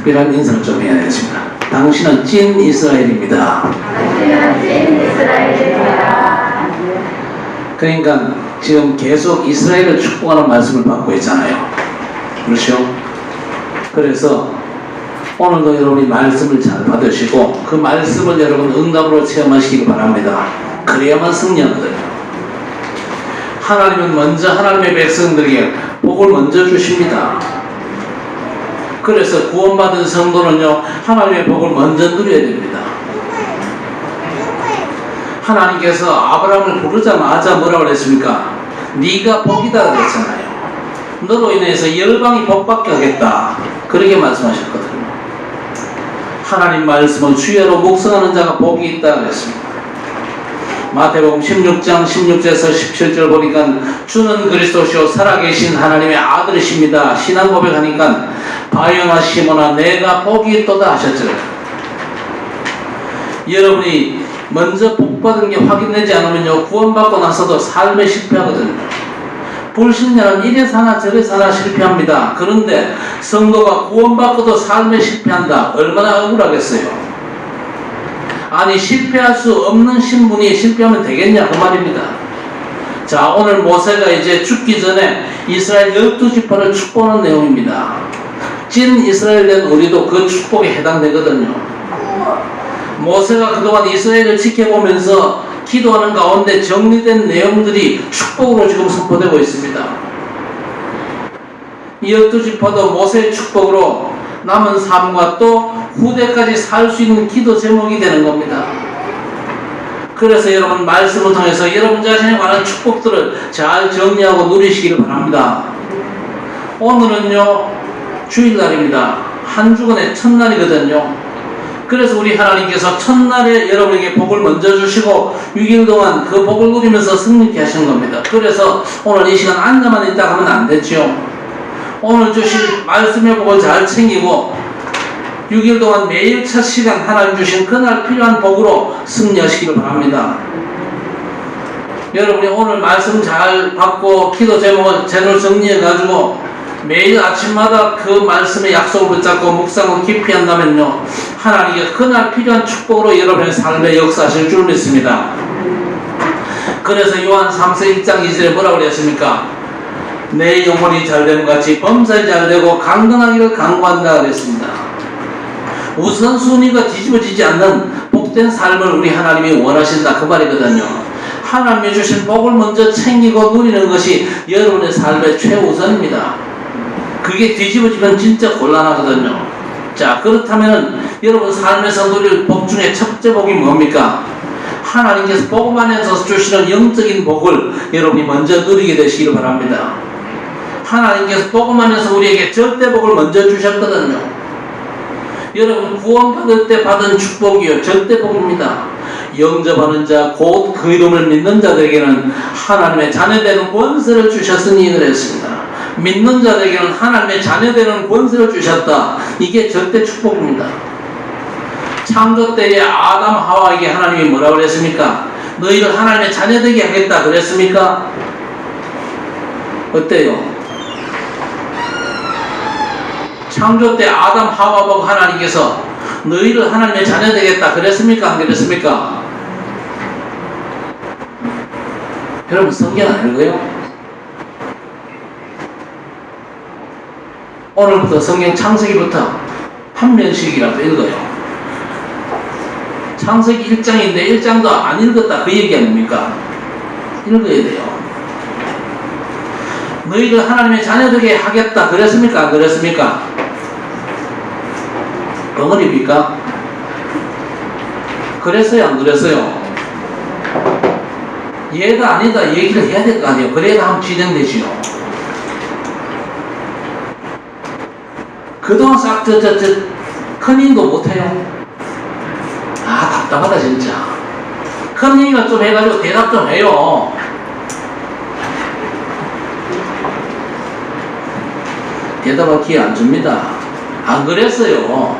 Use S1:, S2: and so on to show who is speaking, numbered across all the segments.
S1: 특별한 인사를 좀 해야 되겠습니다. 당신은 찐 이스라엘입니다. 그러니까 지금 계속 이스라엘을 축복하는 말씀을 받고 있잖아요. 그렇죠? 그래서 오늘도 여러분이 말씀을 잘 받으시고 그 말씀을 여러분 응답으로 체험하시기 바랍니다. 그래야만 승리하거든요. 하나님은 먼저 하나님의 백성들에게 복을 먼저 주십니다. 그래서 구원받은 성도는요, 하나님의 복을 먼저 누려야 됩니다. 하나님께서 아브라함을 부르자마자 뭐라고 그랬습니까? 네가 복이다 그랬잖아요. 너로 인해서 열방이 복받게 하겠다, 그렇게 말씀하셨거든요. 하나님 말씀은 주야로 묵상하는 자가 복이 있다 그랬습니다. 마태복음 16장 16절에서 17절 보니까 주는 그리스도시요 살아계신 하나님의 아들이십니다. 신앙 고백하니까 바요나 시모나 내가 복이 있도다 하셨죠. 여러분이 먼저 복받은 게 확인되지 않으면요, 구원받고 나서도 삶에 실패하거든요. 불신자는 이래서 하나 저래서 하나 실패합니다. 그런데 성도가 구원받고도 삶에 실패한다. 얼마나 억울하겠어요. 아니, 실패할 수 없는 신분이 실패하면 되겠냐 그 말입니다. 자, 오늘 모세가 이제 죽기 전에 이스라엘 12지파를 축복하는 내용입니다. 찐 이스라엘 된 우리도 그 축복에 해당되거든요. 모세가 그동안 이스라엘을 지켜보면서 기도하는 가운데 정리된 내용들이 축복으로 지금 선포되고 있습니다. 이 12지파도 모세의 축복으로 남은 삶과 또 후대까지 살 수 있는 기도 제목이 되는 겁니다. 그래서 여러분 말씀을 통해서 여러분 자신에 관한 축복들을 잘 정리하고 누리시기를 바랍니다. 오늘은요, 주일날입니다. 한 주간의 첫날이거든요. 그래서 우리 하나님께서 첫날에 여러분에게 복을 먼저 주시고 6일 동안 그 복을 누리면서 승리케 하시는 겁니다. 그래서 오늘 이 시간 앉아만 있다 하면 안 되죠. 오늘 주신 말씀의 복을 잘 챙기고 6일 동안 매일 첫 시간 하나님 주신 그날 필요한 복으로 승리하시기를 바랍니다. 여러분이 오늘 말씀 잘 받고 기도 제목을 제대로 정리해가지고 매일 아침마다 그 말씀의 약속을 붙잡고 묵상을 깊이 한다면요, 하나님께 그날 필요한 축복으로 여러분의 삶에 역사하실 줄 믿습니다. 그래서 요한 3서 1장 2절에 뭐라고 그랬습니까? 내 영혼이 잘됨 같이 범사에 잘되고 강건하기를 간구한다 그랬습니다. 우선순위가 뒤집어지지 않는 복된 삶을 우리 하나님이 원하신다 그 말이거든요. 하나님이 주신 복을 먼저 챙기고 누리는 것이 여러분의 삶의 최우선입니다. 그게 뒤집어지면 진짜 곤란하거든요. 자, 그렇다면 여러분 삶에서 누릴 복 중에 첫째 복이 뭡니까? 하나님께서 복음 안에서 주시는 영적인 복을 여러분이 먼저 누리게 되시기를 바랍니다. 하나님께서 복음 안에서 우리에게 절대 복을 먼저 주셨거든요. 여러분 구원받을 때 받은 축복이요, 절대 복입니다. 영접하는 자 곧 그 이름을 믿는 자들에게는 하나님의 자녀되는 권세를 주셨으니 그랬습니다. 믿는 자들에게는 하나님의 자녀되는 권세를 주셨다. 이게 절대 축복입니다. 창조 때에 아담 하와에게 하나님이 뭐라고 그랬습니까? 너희를 하나님의 자녀되게 하겠다 그랬습니까? 어때요? 창조 때 아담 하와 보고 하나님께서 너희를 하나님의 자녀 되겠다 그랬습니까? 안 그랬습니까? 여러분 성경 안 읽어요? 오늘부터 성경 창세기부터 한 면씩이라도 읽어요. 창세기 1장인데 1장도 안 읽었다 그 얘기 아닙니까? 읽어야 돼요. 너희를 하나님의 자녀되게 하겠다 그랬습니까? 안 그랬습니까? 덩어리입니까? 그랬어요? 안 그랬어요? 얘가 아니다 얘기를 해야 될 거 아니에요. 그래야 한번 진행되지요. 그동안 싹 컨닝도 못해요. 아 답답하다 진짜. 컨닝을 좀 해가지고 대답 좀 해요. 대답할 기회 안 줍니다. 안 그랬어요.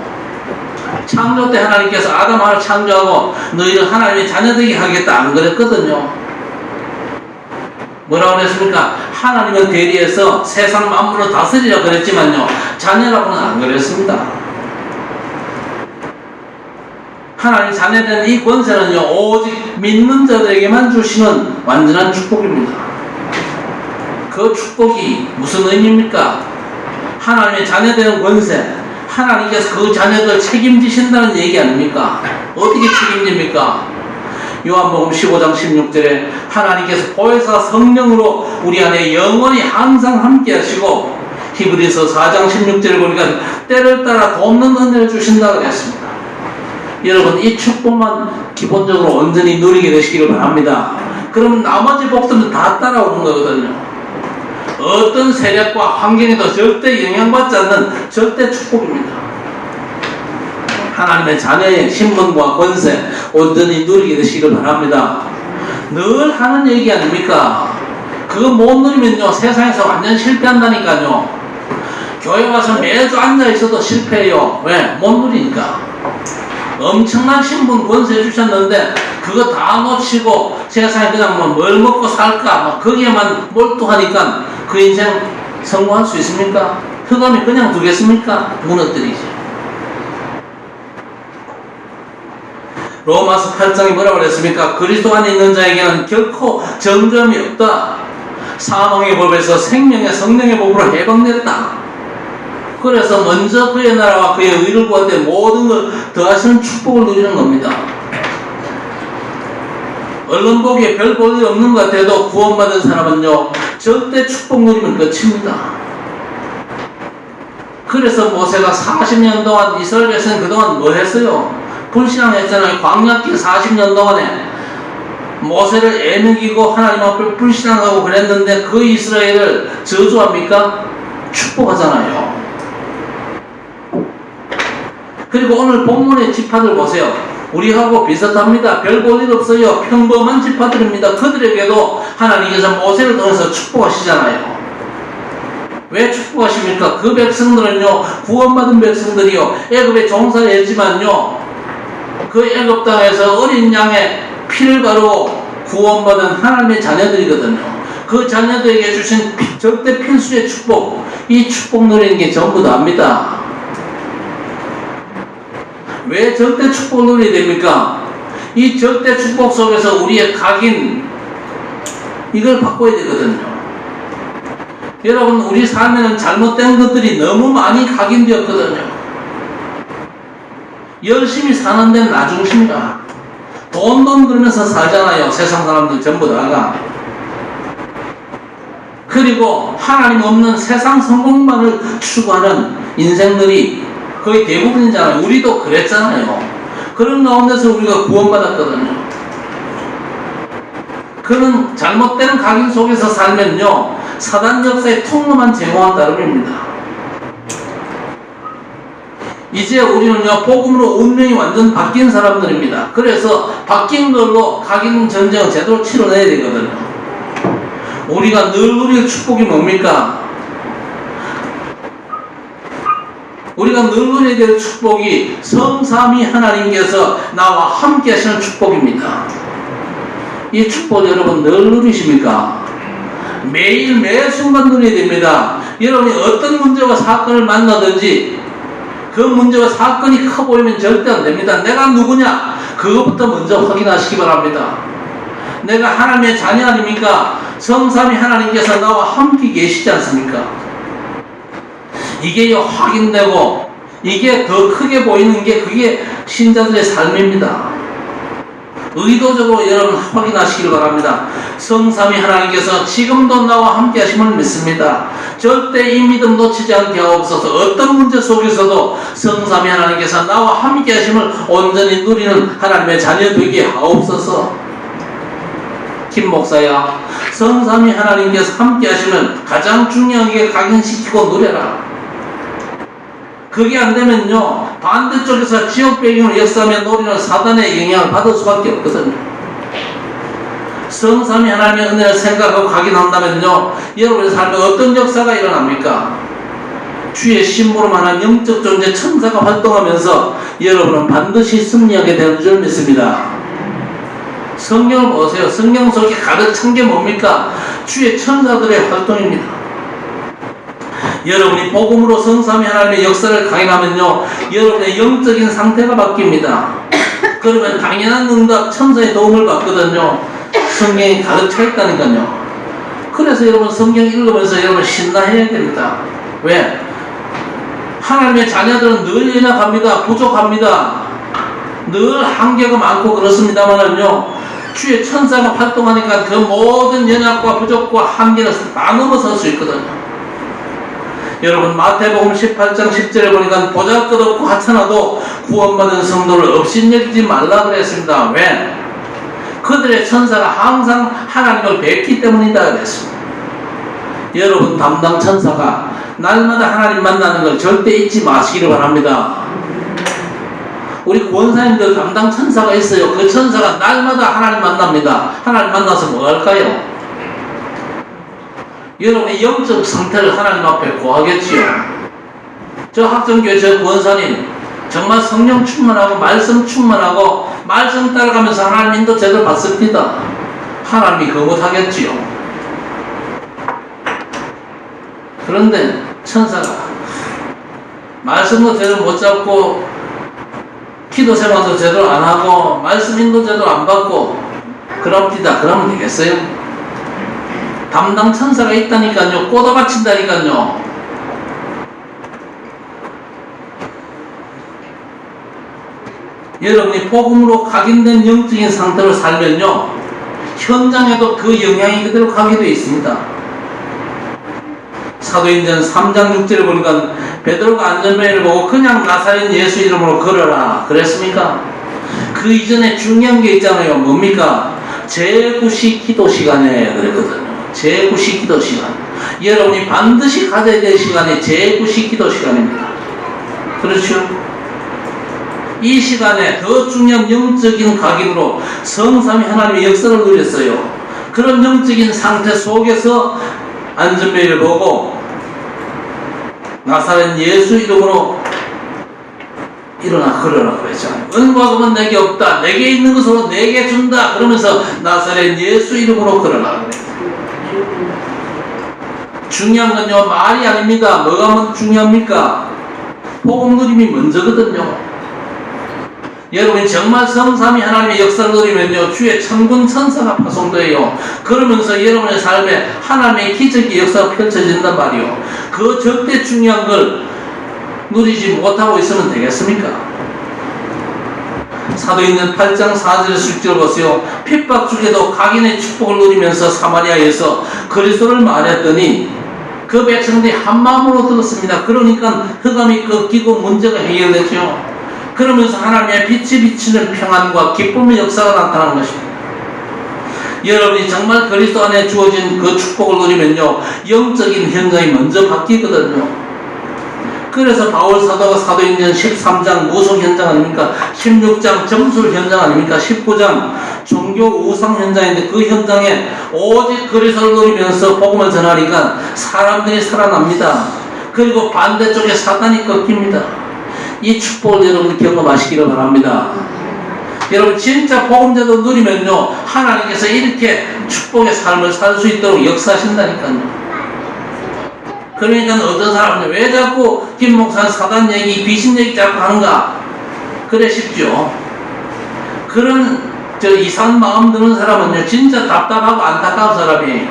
S1: 창조 때 하나님께서 아담 하와를 창조하고 너희를 하나님의 자녀되게 하겠다 안 그랬거든요. 뭐라고 그랬습니까? 하나님은 대리해서 세상 만물을 다스리라 그랬지만요, 자녀라고는 안 그랬습니다. 하나님 자녀된 이 권세는요, 오직 믿는 자들에게만 주시는 완전한 축복입니다. 그 축복이 무슨 의미입니까? 하나님의 자녀되는 권세, 하나님께서 그 자녀들 책임지신다는 얘기 아닙니까? 어떻게 책임집니까? 요한복음 15장 16절에 하나님께서 보혜사 성령으로 우리 안에 영원히 항상 함께 하시고, 히브리서 4장 16절을 보니까 때를 따라 돕는 은혜를 주신다고 했습니다. 여러분, 이 축복만 기본적으로 온전히 누리게 되시기를 바랍니다. 그러면 나머지 복들은 다 따라오는 거거든요. 어떤 세력과 환경에도 절대 영향받지 않는 절대 축복입니다. 하나님의 자녀의 신분과 권세 온전히 누리게 되시기를 바랍니다. 늘 하는 얘기 아닙니까? 그거 못 누리면요, 세상에서 완전 실패한다니까요. 교회 와서 매주 앉아 있어도 실패해요. 왜? 못 누리니까. 엄청난 신분 권세 주셨는데 그거 다 놓치고 세상에 그냥 뭘 먹고 살까 거기에만 몰두하니까 그 인생 성공할 수 있습니까? 흑암이 그냥 두겠습니까? 무너뜨리지. 로마서 8장이 뭐라고 그랬습니까? 그리스도 안에 있는 자에게는 결코 정죄함이 없다. 사망의 법에서 생명의 성령의 법으로 해방됐다. 그래서 먼저 그의 나라와 그의 의를 구할 때 모든 걸 더하시는 축복을 누리는 겁니다. 언론 보기에 별 볼일 없는 것 같아도 구원받은 사람은요, 절대 축복 누리면 끝입니다. 그래서 모세가 40년 동안 이스라엘 백성은 그동안 뭐 했어요? 불신앙했잖아요. 광야길 40년 동안에 모세를 애먹이고 하나님 앞에 불신앙하고 그랬는데 그 이스라엘을 저주합니까? 축복하잖아요. 그리고 오늘 본문의 지파들 보세요. 우리하고 비슷합니다. 별 볼 일 없어요. 평범한 지파들입니다. 그들에게도 하나님께서 모세를 통해서 축복하시잖아요. 왜 축복하십니까? 그 백성들은요, 구원받은 백성들이요, 애굽에 종살이했지만요, 그 애굽 땅에서 어린 양의 피를 바르고 구원받은 하나님의 자녀들이거든요. 그 자녀들에게 주신 절대 필수의 축복, 이 축복 누리는 게 전부 다입니다. 왜 절대 축복을 누려야 됩니까? 이 절대 축복 속에서 우리의 각인, 이걸 바꿔야 되거든요. 여러분, 우리 삶에는 잘못된 것들이 너무 많이 각인되었거든요. 열심히 사는 데는 나중심이다. 돈 그러면서 살잖아요. 세상 사람들 전부 다가. 그리고 하나님 없는 세상 성공만을 추구하는 인생들이 거의 대부분이잖아요. 우리도 그랬잖아요. 그런 가운데서 우리가 구원받았거든요. 그런 잘못된 각인 속에서 살면요, 사단 역사의 통로만 제공한 따름입니다. 이제 우리는요, 복음으로 운명이 완전 바뀐 사람들입니다. 그래서 바뀐 걸로 각인 전쟁을 제대로 치러내야 되거든요. 우리가 늘 누릴 축복이 뭡니까? 우리가 늘 누려야 될 축복이 성삼위 하나님께서 나와 함께 하시는 축복입니다. 이 축복 여러분 늘 누리십니까? 매일 매 순간 누려야 됩니다. 여러분이 어떤 문제와 사건을 만나든지 그 문제와 사건이 커 보이면 절대 안 됩니다. 내가 누구냐? 그것부터 먼저 확인하시기 바랍니다. 내가 하나님의 자녀 아닙니까? 성삼위 하나님께서 나와 함께 계시지 않습니까? 이게 확인되고 이게 더 크게 보이는 게 그게 신자들의 삶입니다. 의도적으로 여러분 확인하시길 바랍니다. 성삼위 하나님께서 지금도 나와 함께 하심을 믿습니다. 절대 이 믿음 놓치지 않게 하옵소서. 어떤 문제 속에서도 성삼위 하나님께서 나와 함께 하심을 온전히 누리는 하나님의 자녀 되게 하옵소서. 김 목사야, 성삼위 하나님께서 함께 하시면 가장 중요한 게 각인시키고 누려라. 그게 안 되면요, 반대쪽에서 지역 배경을 역사하며 노리는 사단의 영향을 받을 수밖에 없거든요. 성삼위 하나님의 은혜를 생각하고 각인한다면요, 여러분의 삶에 어떤 역사가 일어납니까? 주의 심부름하는 영적 존재 천사가 활동하면서 여러분은 반드시 승리하게 되는 줄 믿습니다. 성경을 보세요. 성경 속에 가득 찬 게 뭡니까? 주의 천사들의 활동입니다. 여러분이 복음으로 성삼위 하나님의 역사를 강행하면요, 여러분의 영적인 상태가 바뀝니다. 그러면 당연한 응답, 천사의 도움을 받거든요. 성경이 가르쳐 있다니까요. 그래서 여러분 성경 읽으면서 여러분 신나해야 됩니다. 왜? 하나님의 자녀들은 늘 연약합니다. 부족합니다. 늘 한계가 많고 그렇습니다만은요, 주의 천사가 활동하니까 그 모든 연약과 부족과 한계를 다 넘어설 수 있거든요. 여러분 마태복음 18장 10절에 보니까 보잘것없고 하찮아도 구원받은 성도를 업신여기지 말라 그랬습니다. 왜? 그들의 천사가 항상 하나님을 뵙기 때문이다 그랬습니다. 여러분 담당 천사가 날마다 하나님 만나는 걸 절대 잊지 마시기를 바랍니다. 우리 구원사님들 담당 천사가 있어요. 그 천사가 날마다 하나님 만납니다. 하나님 만나서 뭐 할까요? 여러분의 영적 상태를 하나님 앞에 고하겠지요. 저 학정교회 저 구원사님 정말 성령 충만하고 말씀 충만하고 말씀 따라가면서 하나님 인도 제대로 받습니다. 하나님이 그거 못하겠지요. 그런데 천사가 말씀도 제대로 못 잡고 기도 생활도 제대로 안 하고 말씀 인도 제대로 안 받고 그럽디다. 그러면 되겠어요? 담당 천사가 있다니까요. 꽂아 바친다니까요. 여러분이 복음으로 각인된 영적인 상태로 살면요, 현장에도 그 영향이 그대로 가게 되어 있습니다. 사도행전 3장 6절에 보니까 베드로가 안전벨을 보고 그냥 나사렛 예수 이름으로 걸어라 그랬습니까? 그 이전에 중요한 게 있잖아요. 뭡니까? 제9시 기도 시간에 그랬거든요. 제9시 기도 시간. 여러분이 반드시 가져야 될 시간이 제9시 기도 시간입니다. 그렇죠? 이 시간에 더 중요한 영적인 각인으로 성삼위 하나님의 역사를 누렸어요. 그런 영적인 상태 속에서 안전벨을 보고 나사렛 예수 이름으로 일어나 걸어라 그랬잖아요. 은과 금은 내게 없다. 내게 있는 것으로 내게 준다. 그러면서 나사렛 예수 이름으로 걸어라 그랬어요. 중요한 건요, 말이 아닙니다. 뭐가 중요합니까? 복음 누림이 먼저거든요. 여러분이 정말 성삼위 하나님의 역사를 누리면요, 주의 천군 천사가 파송돼요. 그러면서 여러분의 삶에 하나님의 기적의 역사가 펼쳐진단 말이요. 그 절대 중요한 걸 누리지 못하고 있으면 되겠습니까? 사도행전 8장 4절의 10절 보세요. 핍박 중에도 각인의 축복을 누리면서 사마리아에서 그리스도를 말했더니 그 백성들이 한 마음으로 들었습니다. 그러니까 흑암이 꺾이고 문제가 해결됐죠. 그러면서 하나님의 빛이 비치는 평안과 기쁨의 역사가 나타나는 것입니다. 여러분이 정말 그리스도 안에 주어진 그 축복을 누리면요, 영적인 현장이 먼저 바뀌거든요. 그래서 바울 사도가 사도행전 13장 무속 현장 아닙니까? 16장 점술 현장 아닙니까? 19장 종교 우상 현장인데 그 현장에 오직 그리스도를 누리면서 복음을 전하니까 사람들이 살아납니다. 그리고 반대쪽에 사단이 꺾입니다. 이 축복을 여러분 경험하시기를 바랍니다. 여러분 진짜 복음제도 누리면요, 하나님께서 이렇게 축복의 삶을 살 수 있도록 역사하신다니까요. 그러니까 어떤 사람들 왜 자꾸 김 목사는 사단 얘기, 귀신 얘기 자꾸 하는가? 그래 싶죠. 그런 이상한 마음 드는 사람은요, 진짜 답답하고 안타까운 사람이에요.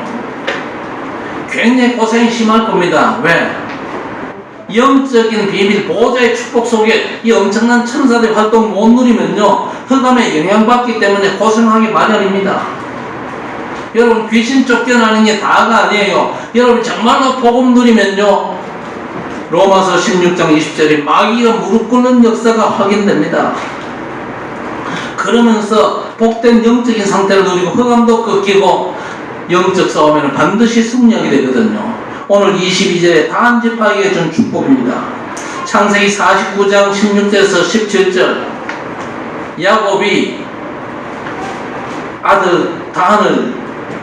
S1: 굉장히 고생이 심할 겁니다. 왜? 영적인 비밀, 보호자의 축복 속에 이 엄청난 천사들의 활동 못 누리면요, 흑암에 영향받기 때문에 고생하기 마련입니다. 여러분 귀신 쫓겨나는 게 다가 아니에요. 여러분 정말로 복음 누리면요, 로마서 16장 20절에 마귀가 무릎 꿇는 역사가 확인됩니다. 그러면서 복된 영적인 상태를 누리고 흑암도 꺾이고 영적 싸움에는 반드시 승리하게 되거든요. 오늘 22절에 다한지파에게 준 축복입니다. 창세기 49장 16절에서 17절, 야곱이 아들 다한을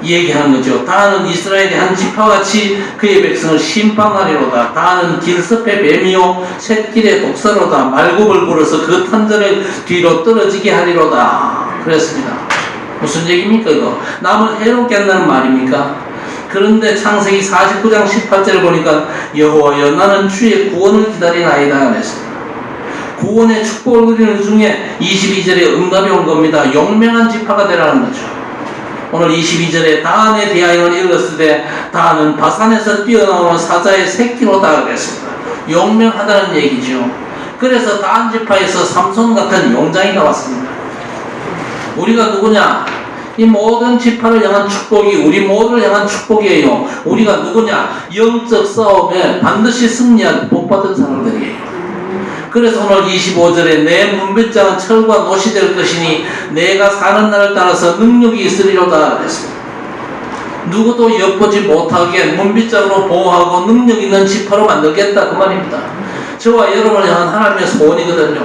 S1: 얘기하는 거죠. 다한은 이스라엘의 한 지파같이 그의 백성을 심판하리로다. 다한은 길섭의 뱀이요 샛길의 독사로다. 말굽을 불어서 그 탄전을 뒤로 떨어지게 하리로다. 그랬습니다. 무슨 얘기입니까 이거? 남을 해롭게 한다는 말입니까? 그런데 창세기 49장 18절을 보니까 여호와여 나는 주의 구원을 기다리나이다 그랬습니다. 구원의 축복을 누리는 중에 22절에 응답이 온 겁니다. 용맹한 지파가 되라는 거죠. 오늘 22절에 다한에 대하여는 읽었을 때 다한은 바산에서 뛰어나오는 사자의 새끼로다 그랬습니다. 용맹하다는 얘기죠. 그래서 다한 지파에서 삼손 같은 용장이 나왔습니다. 우리가 누구냐? 이 모든 지파를 향한 축복이 우리 모두를 향한 축복이에요. 우리가 누구냐? 영적 싸움에 반드시 승리한 복받은 사람들이에요. 그래서 오늘 25절에 내 문빗장은 철과 노시 될 것이니 내가 사는 날을 따라서 능력이 있으리로다 그랬습니다. 누구도 엿보지 못하게 문빗장으로 보호하고 능력 있는 지파로 만들겠다 그 말입니다. 저와 여러분을 향한 하나님의 소원이거든요.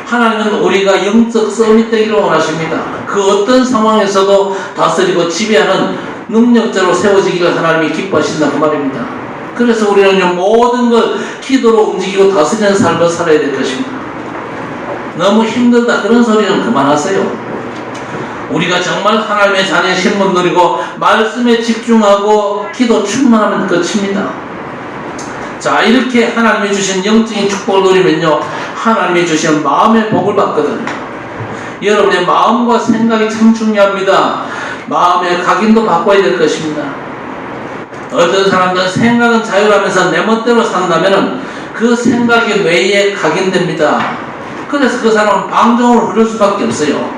S1: 하나님은 우리가 영적 싸움이 되기를 원하십니다. 그 어떤 상황에서도 다스리고 지배하는 능력자로 세워지기를 하나님이 기뻐하신다 그 말입니다. 그래서 우리는 모든 걸 기도로 움직이고 다스리는 삶을 살아야 될 것입니다. 너무 힘들다 그런 소리는 그만하세요. 우리가 정말 하나님의 자녀의 신분 누리고 말씀에 집중하고 기도 충만하면 끝입니다. 자, 이렇게 하나님이 주신 영적인 축복을 누리면요, 하나님이 주신 마음의 복을 받거든요. 여러분의 마음과 생각이 참 중요합니다. 마음의 각인도 바꿔야 될 것입니다. 어떤 사람들은 생각은 자유라면서 내 멋대로 산다면 그 생각이 뇌에 각인됩니다. 그래서 그 사람은 방종으로 흐를 수밖에 없어요.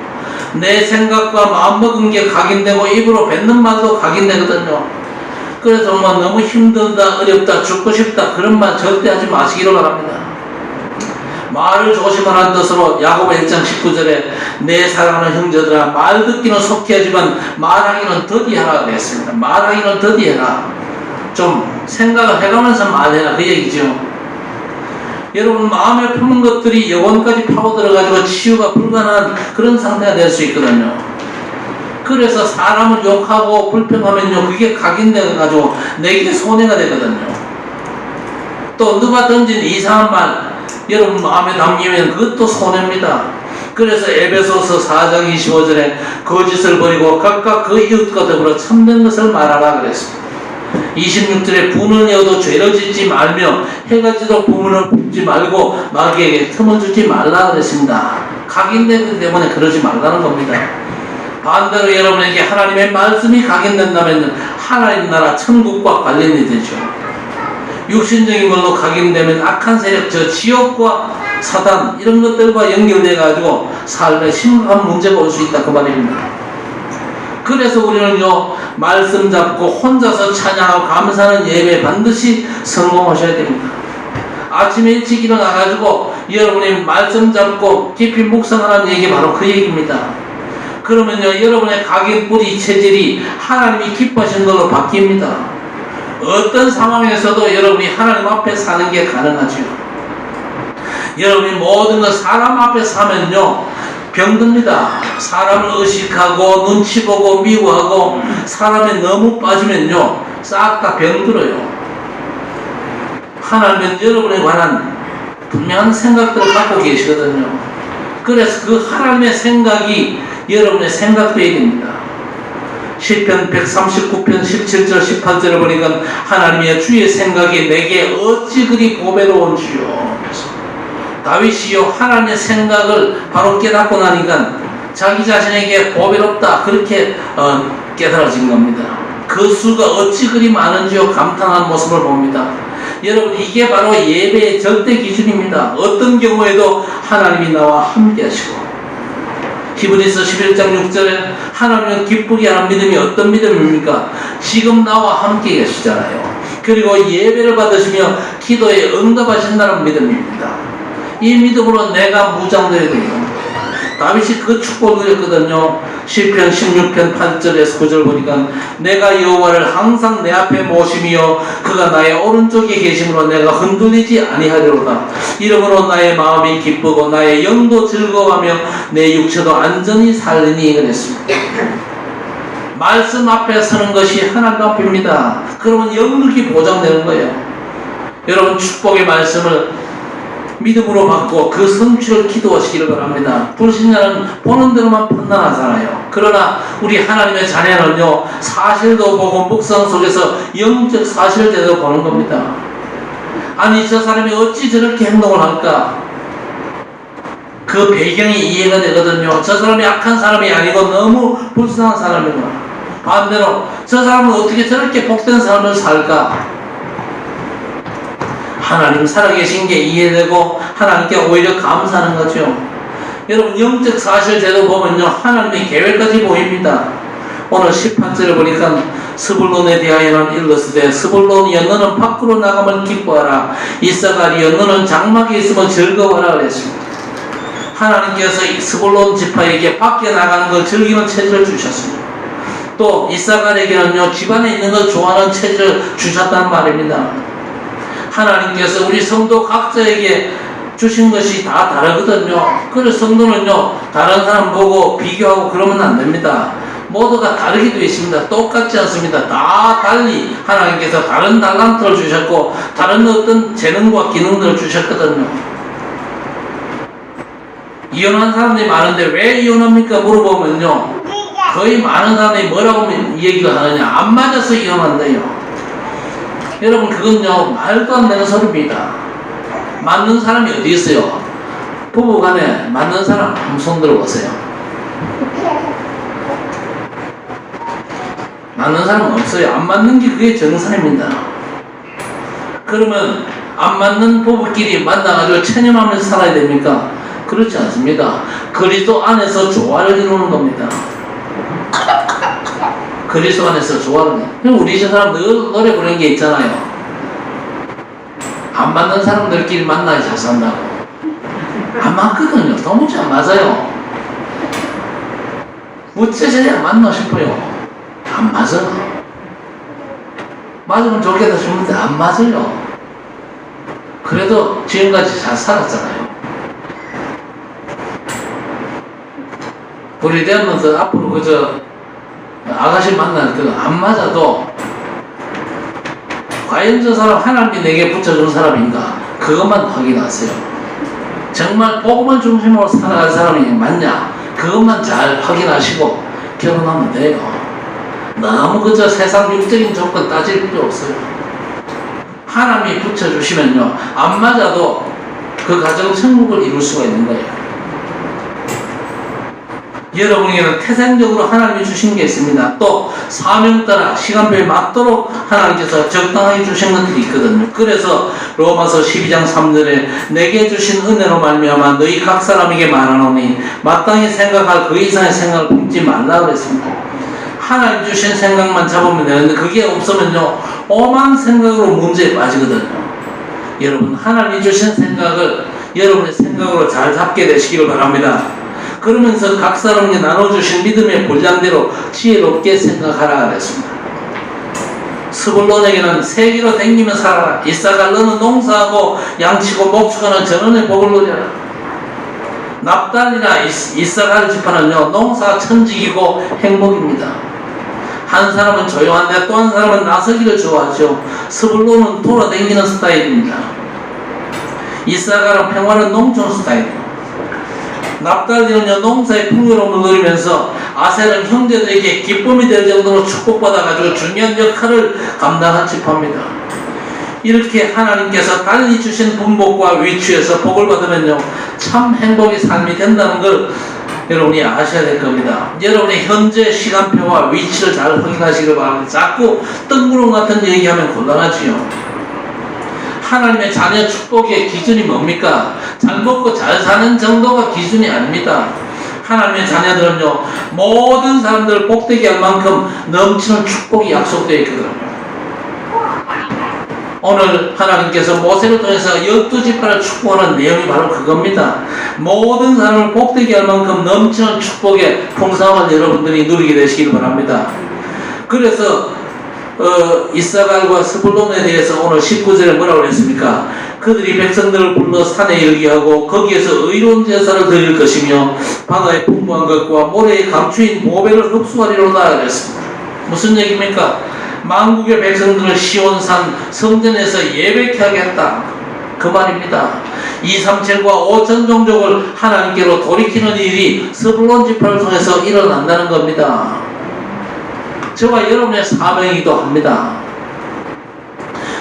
S1: 내 생각과 마음먹은 게 각인되고 입으로 뱉는 말도 각인되거든요. 그래서 뭐 너무 힘들다, 어렵다, 죽고 싶다 그런 말 절대 하지 마시기를 바랍니다. 말을 조심하라는 뜻으로 야고보 1장 19절에 내 사랑하는 형제들아 말 듣기는 속히 하지만 말하기는 더디하라 그랬습니다. 말하기는 더디해라. 좀 생각을 해가면서 말해라 그 얘기죠. 여러분 마음에 품은 것들이 영혼까지 파고들어가지고 치유가 불가능한 그런 상태가 될 수 있거든요. 그래서 사람을 욕하고 불평하면요 그게 각인돼가지고 내게 손해가 되거든요. 또 누가 던진 이상한 말 여러분 마음에 담기면 그것도 손해입니다. 그래서 에베소서 4장 25절에 거짓을 버리고 각각 그 이웃과 더불어 참된 것을 말하라 그랬습니다. 26절에 분을 내어도 죄를 짓지 말며 해가 지도록 부문을 붓지 말고 마귀에게 틈을 주지 말라 그랬습니다. 각인되기 때문에 그러지 말라는 겁니다. 반대로 여러분에게 하나님의 말씀이 각인된다면 하나님 나라 천국과 관련이 되죠. 육신적인 걸로 각인되면 악한 세력, 저 지옥과 사단 이런 것들과 연결돼 가지고 삶에 심각한 문제가 올 수 있다 그 말입니다. 그래서 우리는요 말씀 잡고 혼자서 찬양하고 감사하는 예배에 반드시 성공하셔야 됩니다. 아침에 일찍 일어나가지고 여러분이 말씀 잡고 깊이 묵상하는 얘기 바로 그 얘기입니다. 그러면요 여러분의 각인 뿌리 체질이 하나님이 기뻐하시는 걸로 바뀝니다. 어떤 상황에서도 여러분이 하나님 앞에 사는 게 가능하죠. 여러분이 모든 것 사람 앞에 사면요 병듭니다. 사람을 의식하고 눈치 보고 미워하고 사람에 너무 빠지면요 싹 다 병들어요. 하나님은 여러분에 관한 분명한 생각들을 갖고 계시거든요. 그래서 그 하나님의 생각이 여러분의 생각되어야 됩니다. 시편 139편 17절 18절을 보니까 하나님의 주의 생각이 내게 어찌 그리 보배로운지요. 다윗이요 하나님의 생각을 바로 깨닫고 나니까 자기 자신에게 보배롭다 그렇게 깨달아진 겁니다. 그 수가 어찌 그리 많은지요 감탄하는 모습을 봅니다. 여러분 이게 바로 예배의 절대 기준입니다. 어떤 경우에도 하나님이 나와 함께 하시고 히브리서 11장 6절에 하나님은 기쁘게 하는 믿음이 어떤 믿음입니까? 지금 나와 함께 계시잖아요. 그리고 예배를 받으시며 기도에 응답하신다는 믿음입니다. 이 믿음으로 내가 무장되어야 돼요. 다윗이 그 축복을 누렸거든요. 시편 16편 8절에서 9절 보니까 내가 여호와를 항상 내 앞에 모심이요 그가 나의 오른쪽에 계심으로 내가 흔들리지 아니하리로다. 이러므로 나의 마음이 기쁘고 나의 영도 즐거워하며 내 육체도 안전히 살리니 그랬습니다. 말씀 앞에 서는 것이 하나님 앞입니다. 그러면 영육이 보장되는 거예요. 여러분 축복의 말씀을 믿음으로 받고 그 성취를 기도하시기를 바랍니다. 불신자는 보는 대로만 판단하잖아요. 그러나 우리 하나님의 자녀는요 사실도 보고 묵상 속에서 영적 사실을 제대로 보는 겁니다. 아니 저 사람이 어찌 저렇게 행동을 할까? 그 배경이 이해가 되거든요. 저 사람이 악한 사람이 아니고 너무 불쌍한 사람이구나. 반대로 저 사람은 어떻게 저렇게 복된 삶을 살까? 하나님 살아계신 게 이해되고 하나님께 오히려 감사하는 거죠. 여러분 영적 사실대로 보면요 하나님의 계획까지 보입니다. 오늘 18절에 보니까 스불론에 대하여는 일렀으되 스불론이여 너는 밖으로 나가면 기뻐하라. 이사가리여 너는 장막에 있으면 즐거워하라 그랬습니다. 하나님께서 스불론 지파에게 밖에 나가는 걸 즐기는 체질을 주셨습니다. 또 이사갈에게는요 집안에 있는 걸 좋아하는 체질을 주셨단 말입니다. 하나님께서 우리 성도 각자에게 주신 것이 다 다르거든요. 그래서 성도는요 다른 사람 보고 비교하고 그러면 안 됩니다. 모두가 다르게 되어 있습니다. 똑같지 않습니다. 다 달리 하나님께서 다른 달란트를 주셨고 다른 어떤 재능과 기능들을 주셨거든요. 이혼한 사람들이 많은데 왜 이혼합니까? 물어보면요 거의 많은 사람들이 뭐라고 얘기를 하느냐, 안 맞아서 이혼한대요. 여러분 그건요 말도 안 되는 소리입니다. 맞는 사람이 어디 있어요? 부부간에 맞는 사람 한번 손 들어보세요. 맞는 사람은 없어요. 안 맞는 게 그게 정상입니다. 그러면 안 맞는 부부끼리 만나가지고 체념하면서 살아야 됩니까? 그렇지 않습니다. 그리스도 안에서 조화를 이루는 겁니다. 그리스도 안에서 조화를. 우리 저 사람 늘 노래 부르는 게 있잖아요. 안 맞는 사람들끼리 만나야 잘 산다고. 안 맞거든요. 도무지 안 맞아요. 어째서야 만나 싶어요. 안 맞아. 맞으면 좋겠다 싶은데 안 맞아요. 그래도 지금까지 잘 살았잖아요. 우리 되면서 앞으로 그저 아가씨 만날 그 안 맞아도 과연 저 사람 하나님이 내게 붙여준 사람인가 그것만 확인하세요. 정말 복음을 중심으로 살아갈 사람이 맞냐 그것만 잘 확인하시고 결혼하면 돼요. 너무 그저 세상 육적인 조건 따질 필요 없어요. 하나님이 붙여주시면요 안 맞아도 그 가정 천국을 이룰 수가 있는 거예요. 여러분에게는 태생적으로 하나님이 주신 게 있습니다. 또 사명 따라 시간표에 맞도록 하나님께서 적당하게 주신 것들이 있거든요. 그래서 로마서 12장 3절에 내게 주신 은혜로 말미암아 너희 각 사람에게 말하노니 마땅히 생각할 그 이상의 생각을 품지 말라 그랬습니다. 하나님 주신 생각만 잡으면 되는데 그게 없으면요 오만 생각으로 문제에 빠지거든요. 여러분 하나님 주신 생각을 여러분의 생각으로 잘 잡게 되시기를 바랍니다. 그러면서 각 사람에게 나눠주신 믿음의 분량대로 지혜롭게 생각하라 그랬습니다. 스불론에게는 세기로 댕기며 살아라. 이사갈 너는 농사하고 양치고 목축하는 전원의 복을 누려라. 납달리나 이사갈 지파는요 농사 천직이고 행복입니다. 한 사람은 조용한데 또 한 사람은 나서기를 좋아하죠. 스불론은 돌아다니는 스타일입니다. 이사갈은 평화는 농촌 스타일이에요. 납달리는요 농사의 풍요로움을 누리면서 아셀은 형제들에게 기쁨이 될 정도로 축복받아가지고 중요한 역할을 감당한 지파입니다. 이렇게 하나님께서 달리 주신 분복과 위치에서 복을 받으면요 참 행복의 삶이 된다는 걸 여러분이 아셔야 될 겁니다. 여러분의 현재 시간표와 위치를 잘 확인하시길 바랍니다. 자꾸 뜬구름 같은 얘기하면 곤란하지요. 하나님의 자녀 축복의 기준이 뭡니까? 잘 먹고 잘 사는 정도가 기준이 아닙니다. 하나님의 자녀들은요 모든 사람들을 복되게 할 만큼 넘치는 축복이 약속되어 있거든요. 오늘 하나님께서 모세를 통해서 12지파를 축복하는 내용이 바로 그겁니다. 모든 사람을 복되게 할 만큼 넘치는 축복의 풍성함을 여러분들이 누리게 되시길 바랍니다. 그래서 이사갈과 스불론에 대해서 오늘 19절에 뭐라고 했습니까? 그들이 백성들을 불러 산에 이르게 하고 거기에서 의로운 제사를 드릴 것이며 바다의 풍부한 것과 모래의 감추인 보배를 흡수하리로다 그랬습니다. 무슨 얘기입니까? 만국의 백성들을 시온산 성전에서 예배케 하겠다 그 말입니다. 2, 3칠과 5천 종족을 하나님께로 돌이키는 일이 스불론 지파를 통해서 일어난다는 겁니다. 저와 여러분의 사명이기도 합니다.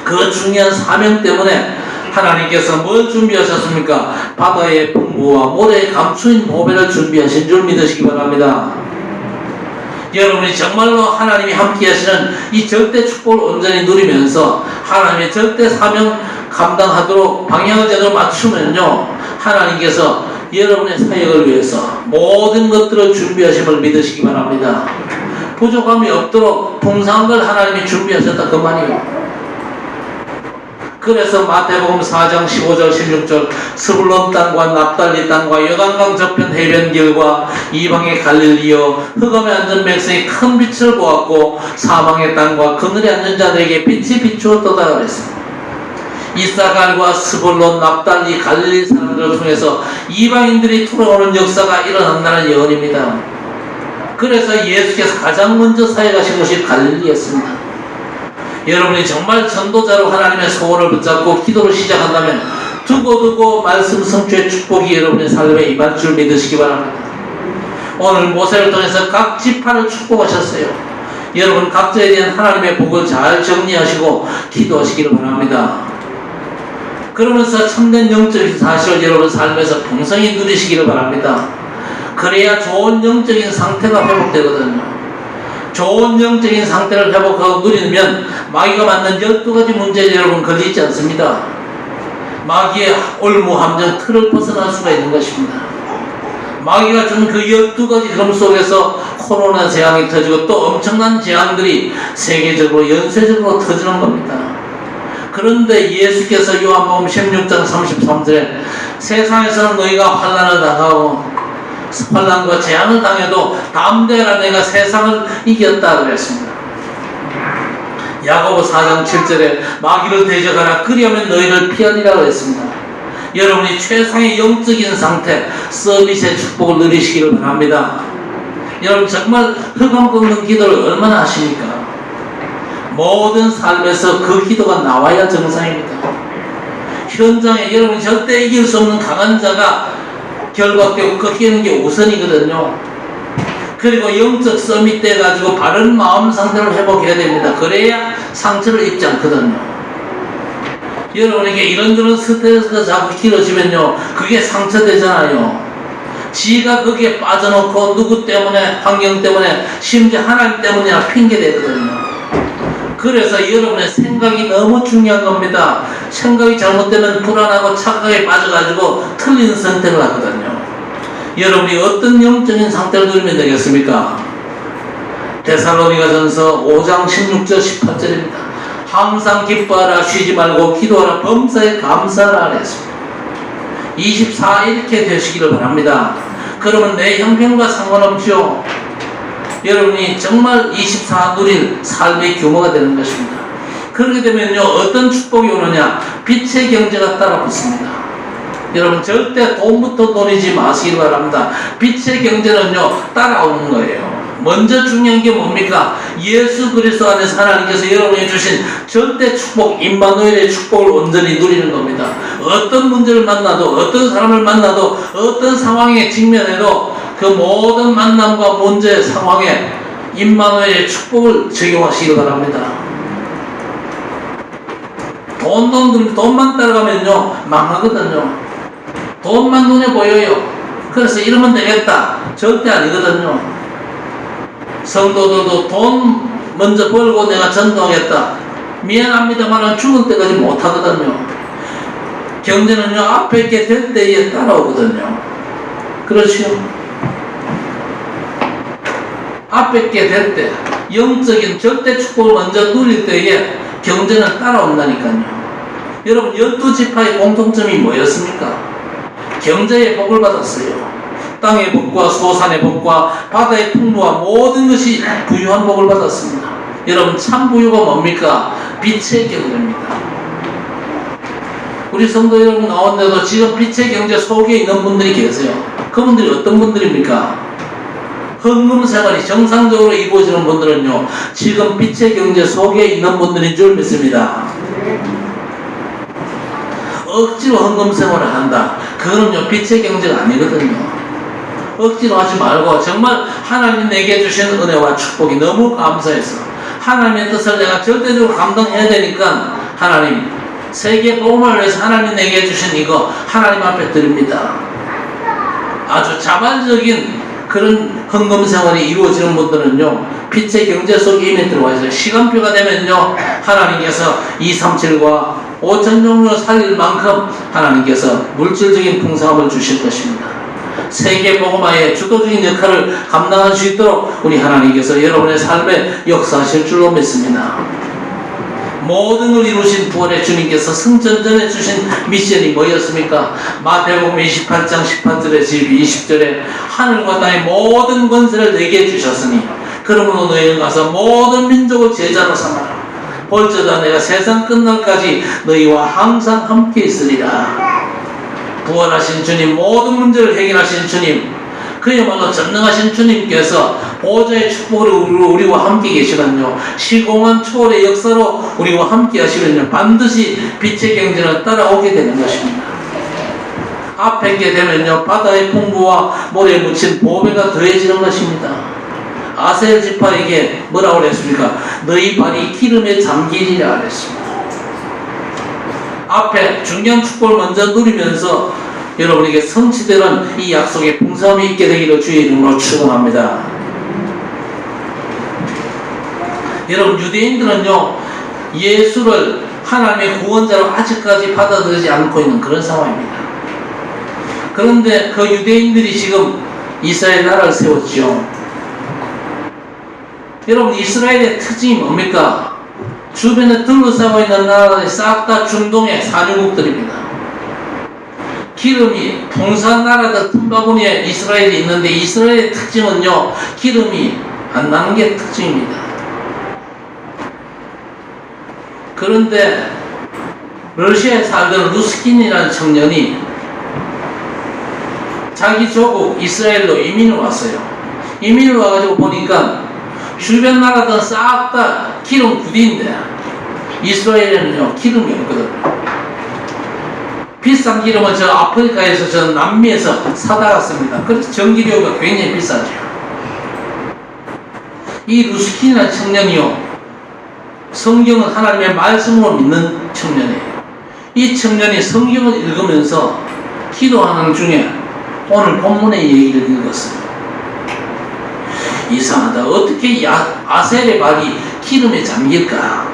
S1: 그 중요한 사명 때문에 하나님께서 뭘 준비하셨습니까? 바다의 풍부와 모래의 감추인 보배를 준비하신 줄 믿으시기 바랍니다. 여러분이 정말로 하나님이 함께 하시는 이 절대 축복을 온전히 누리면서 하나님의 절대 사명 감당하도록 방향을 제대로 맞추면요, 하나님께서 여러분의 사역을 위해서 모든 것들을 준비하심을 믿으시기 바랍니다. 부족함이 없도록 풍성한 걸 하나님이 준비하셨다 그 말이에요. 그래서 마태복음 4장 15절 16절 스불론 땅과 납달리 땅과 요단강 저편 해변길과 이방의 갈릴리여 흑암에 앉은 백성이 큰 빛을 보았고 사망의 땅과 그늘에 앉은 자들에게 빛이 비추었도다 그랬습니다. 이사갈과 스불론, 납달리, 갈릴리 사람들을 통해서 이방인들이 돌아오는 역사가 일어난다는 예언입니다. 그래서 예수께서 가장 먼저 사역하신 곳이 갈릴리였습니다. 여러분이 정말 전도자로 하나님의 소원을 붙잡고 기도를 시작한다면 두고두고 말씀 성취의 축복이 여러분의 삶에 임할 줄 믿으시기 바랍니다. 오늘 모세를 통해서 각 지파를 축복하셨어요. 여러분 각자에 대한 하나님의 복을 잘 정리하시고 기도하시기를 바랍니다. 그러면서 참된 영적인 사실을 여러분 삶에서 풍성히 누리시기를 바랍니다. 그래야 좋은 영적인 상태가 회복되거든요. 좋은 영적인 상태를 회복하고 누리면 마귀가 만든 12가지 문제에 여러분 걸리지 않습니다. 마귀의 올무함정 틀을 벗어날 수가 있는 것입니다. 마귀가 준 그 12가지 흐름 속에서 코로나 재앙이 터지고 또 엄청난 재앙들이 세계적으로 연쇄적으로 터지는 겁니다. 그런데 예수께서 요한복음 16장 33절에 세상에서는 너희가 환난을 당하고 환난과 재앙을 당해도 담대하라 내가 세상을 이겼다 그랬습니다. 야고보 4장 7절에 마귀를 대적하라 그리하면 너희를 피하리라 그랬습니다. 여러분이 최상의 영적인 상태 서밋의 축복을 누리시기를 바랍니다. 여러분 정말 흑암 꺾는 기도를 얼마나 하십니까? 모든 삶에서 그 기도가 나와야 정상입니다. 현장에 여러분 절대 이길 수 없는 강한 자가 결박되고 꺾이는 게 우선이거든요. 그리고 영적 서밋 때 가지고 바른 마음 상태를 회복해야 됩니다. 그래야 상처를 입지 않거든요. 여러분에게 이런저런 스트레스가 자꾸 길어지면요, 그게 상처되잖아요. 지가 거기에 빠져놓고 누구 때문에, 환경 때문에, 심지어 하나님 때문이나 핑계대거든요. 그래서 여러분의 생각이 너무 중요한 겁니다. 생각이 잘못되면 불안하고 착각에 빠져가지고 틀린 선택을 하거든요. 여러분이 어떤 영적인 상태를 누리면 되겠습니까? 데살로니가전서 5장 16절 18절입니다. 항상 기뻐하라, 쉬지 말고 기도하라, 범사에 감사하라 했습니다. 24 이렇게 되시기를 바랍니다. 그러면 내 형편과 상관없죠. 여러분이 정말 24 누릴 삶의 규모가 되는 것입니다. 그렇게 되면요, 어떤 축복이 오느냐? 빛의 경제가 따라 붙습니다. 여러분 절대 돈부터 노리지 마시기 바랍니다. 빛의 경제는요, 따라오는 거예요. 먼저 중요한 게 뭡니까? 예수 그리스도 안에서 하나님께서 여러분이 주신 절대 축복, 임마누엘의 축복을 온전히 누리는 겁니다. 어떤 문제를 만나도, 어떤 사람을 만나도, 어떤 상황에 직면해도 그 모든 만남과 문제 상황에 임마누엘의 축복을 적용하시기 바랍니다. 돈만 따라가면요, 망하거든요. 돈만 눈에 보여요. 그래서 이러면 되겠다. 절대 아니거든요. 성도들도 돈 먼저 벌고 내가 전도하겠다. 미안합니다만 죽을 때까지 못하거든요. 경제는요, 앞에 게 될 때에 따라오거든요. 그렇죠? 앞에 게 될 때, 영적인 절대 축복을 먼저 누릴 때에 경제는 따라온다니까요. 여러분 12지파의 공통점이 뭐였습니까? 경제의 복을 받았어요. 땅의 복과 소산의 복과 바다의 풍부와 모든 것이 부유한 복을 받았습니다. 여러분 참 부유가 뭡니까? 빛의 경제입니다. 우리 성도 여러분 가운데도 지금 빛의 경제 속에 있는 분들이 계세요. 그분들이 어떤 분들입니까? 헌금 생활이 정상적으로 이루어지는 분들은요, 지금 빛의 경제 속에 있는 분들인 줄 믿습니다. 억지로 헌금 생활을 한다. 그거는요, 빛의 경제가 아니거든요. 억지로 하지 말고 정말 하나님 내게 주신 은혜와 축복이 너무 감사해서 하나님의 뜻을 내가 절대적으로 감당해야 되니까 하나님 세계 복음을 위해서 하나님 내게 주신 이거 하나님 앞에 드립니다. 아주 자발적인 그런 헌금 생활이 이루어지는 분들은요, 빛의 경제 속에 이미 들어와 있어요. 시간표가 되면요, 하나님께서 237과 5천 종류 살릴 만큼 하나님께서 물질적인 풍성함을 주실 것입니다. 세계 복음화의 주도적인 역할을 감당할 수 있도록 우리 하나님께서 여러분의 삶에 역사하실 줄로 믿습니다. 모든 걸 이루신 부활의 주님께서 승천 전에 주신 미션이 뭐였습니까? 마태복음 28장 18절에 20절에 하늘과 땅의 모든 권세를 내게 주셨으니 그러므로 너희는 가서 모든 민족을 제자로 삼아라. 볼지어다 내가 세상 끝날까지 너희와 항상 함께 있으리라. 부활하신 주님, 모든 문제를 해결하신 주님, 그야말로 전능하신 주님께서 보좌의 축복으로 우리와 함께 계시면요, 시공한 초월의 역사로 우리와 함께 하시면요, 반드시 빛의 경제는 따라오게 되는 것입니다. 앞에 게 되면요, 바다의 풍부와 모래에 묻힌 보배가 더해지는 것입니다. 아셀 지파에게 뭐라고 그랬습니까? 너희 발이 기름에 잠기리라 그랬습니다. 앞에 중요한 축복을 먼저 누리면서 여러분에게 성취되는 이 약속의 풍성함이 있게 되기를 주의 이름으로 축원합니다. 여러분, 유대인들은요, 예수를 하나님의 구원자로 아직까지 받아들이지 않고 있는 그런 상황입니다. 그런데 그 유대인들이 지금 이스라엘 나라를 세웠죠. 여러분, 이스라엘의 특징이 뭡니까? 주변에 둘러싸고 있는 나라들이 싹 다 중동의 산유국들입니다. 기름이 풍성한 나라들 틈바구니에 이스라엘이 있는데, 이스라엘의 특징은요, 기름이 안 나는 게 특징입니다. 그런데 러시아에 살던 루스킨이라는 청년이 자기 조국 이스라엘로 이민을 왔어요. 이민을 와가지고 보니까 주변 나라들은 싹 다 기름 부디인데 이스라엘에는요, 기름이 없거든요. 비싼 기름은 저 아프리카에서 저 남미에서 사다 왔습니다. 그래서 전기료가 굉장히 비싸죠. 이 루스킨이라는 청년이요, 성경은 하나님의 말씀으로 믿는 청년이에요. 이 청년이 성경을 읽으면서 기도하는 중에 오늘 본문의 얘기를 읽었어요. 이상하다. 어떻게 아셀의 발이 기름에 잠길까?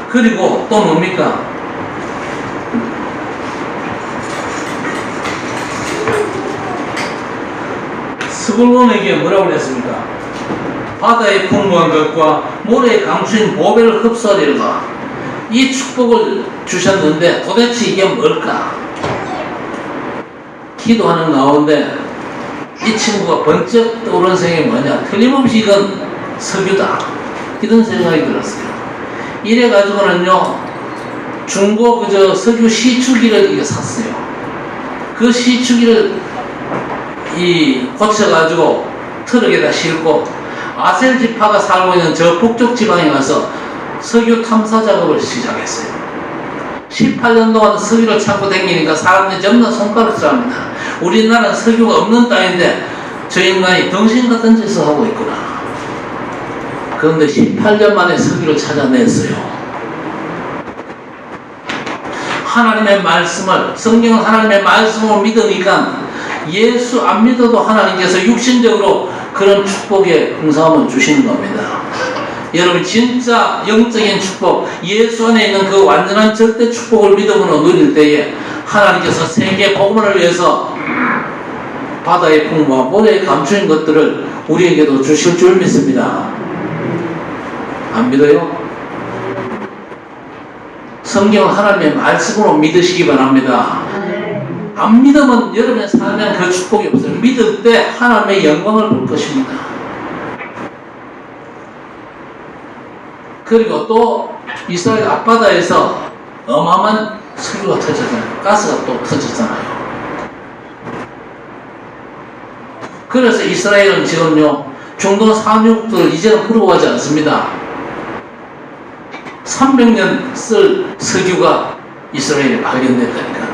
S1: 그리고 또 뭡니까? 스불론에게 뭐라고 그랬습니까? 바다의 풍부한 것과 모래의 강수인 보배를 흡수하려다. 이 축복을 주셨는데 도대체 이게 뭘까? 기도하는 가운데 이 친구가 번쩍 떠오른 생각이 뭐냐? 틀림없이 이건 석유다. 이런 생각이 들었어요. 이래가지고는요, 중고 그저 석유 시추기를 이거 샀어요. 그 시추기를 고쳐가지고 트럭에다 싣고 아셀 지파가 살고 있는 저 북쪽 지방에 가서 석유 탐사 작업을 시작했어요. 18년 동안 석유를 찾고 다니니까 사람들이 전부 다 손가락질 합니다. 우리나라는 석유가 없는 땅인데 저 인간이 덩신 같은 짓을 하고 있구나. 그런데 18년 만에 석유를 찾아냈어요. 하나님의 말씀을, 성경은 하나님의 말씀을 믿으니까 예수 안 믿어도 하나님께서 육신적으로 그런 축복의 풍성함을 주시는 겁니다. 여러분, 진짜 영적인 축복, 예수 안에 있는 그 완전한 절대 축복을 믿음으로 누릴 때에 하나님께서 세계 복음을 위해서 바다의 풍부와 모래에 감추인 것들을 우리에게도 주실 줄 믿습니다. 안 믿어요? 성경은 하나님의 말씀으로 믿으시기 바랍니다. 안 믿으면 여러분의 삶에 그 축복이 없어요. 믿을 때 하나님의 영광을 볼 것입니다. 그리고 또 이스라엘 앞바다에서 어마어마한 석유가 터졌잖아요. 가스가 또 터졌잖아요. 그래서 이스라엘은 지금요, 중동 산유국들을 이제는 부러워하지 않습니다. 300년 쓸 석유가 이스라엘에 발견됐다니까.